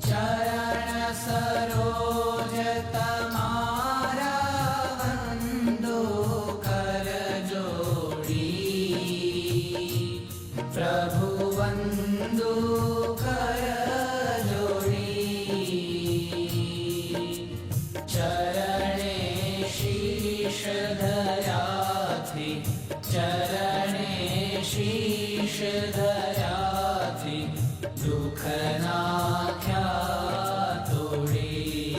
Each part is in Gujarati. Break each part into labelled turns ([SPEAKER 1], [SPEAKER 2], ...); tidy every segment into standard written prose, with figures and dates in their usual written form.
[SPEAKER 1] ચરણ સરોજ તમારા વંદો કર જોડી, પ્રભુ વંદો કર જોડી, ચરણે શીશ ધર્યાથી, ચરણે શીશ ધર્યાથી દુઃખ નાખ્યા તોડી.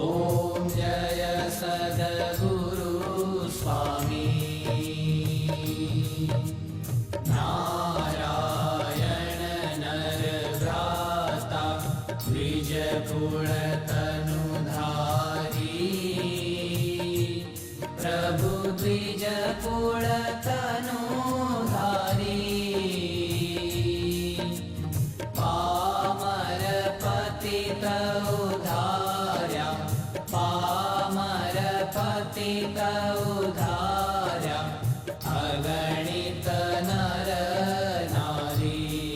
[SPEAKER 1] ઓમ જય સદગુરુ સ્વામી. નારાયણ નરભ્રાતા દ્વિજકુળ તનુધારી, પ્રભુ દ્વિજકુળ તનુધારી, પામર પતિત ઉધાર્યા, પામર પતિત ઉધાર્યા, અગણિત નર નારી.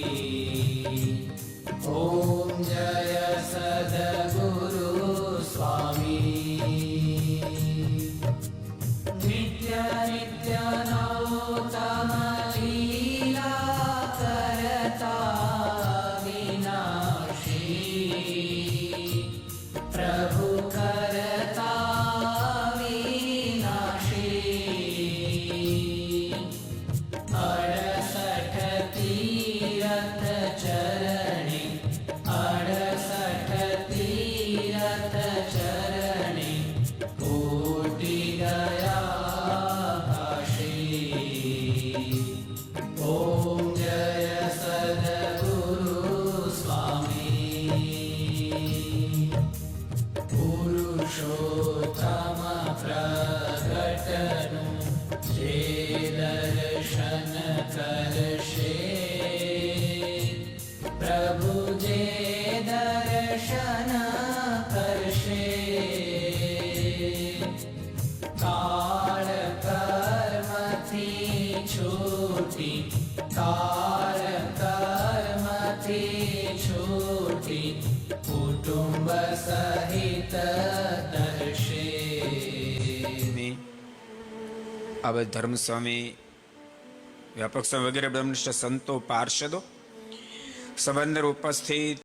[SPEAKER 1] ઓમ જય સદગુરુ સ્વામી. નિત્ય નિત્ય નૌતમ લીલા કરતા વિનાશી, પ્રભુ કરતા વિનાશી. 68 તીરથ ચરણે, 68 તીરથ ચરણે કોટી ગયા કાશી. ઓમ જય સદગુરુ સ્વામી. પુરુષોત્તમ પ્રગટનું જે દર્શન કરશે, પ્રભુ જે દર્શન કરશે, કાળ કર્મથી છૂટી, કાળ કર્મથી છૂટી કુટુંબ સહિત દર્શે.
[SPEAKER 2] આ બધા ધર્મસ્વામી, વ્યાપક સ્વામી વગેરે બ્રહ્મનિષ્ઠ સંતો, પાર્ષદો સભા અંદર ઉપસ્થિત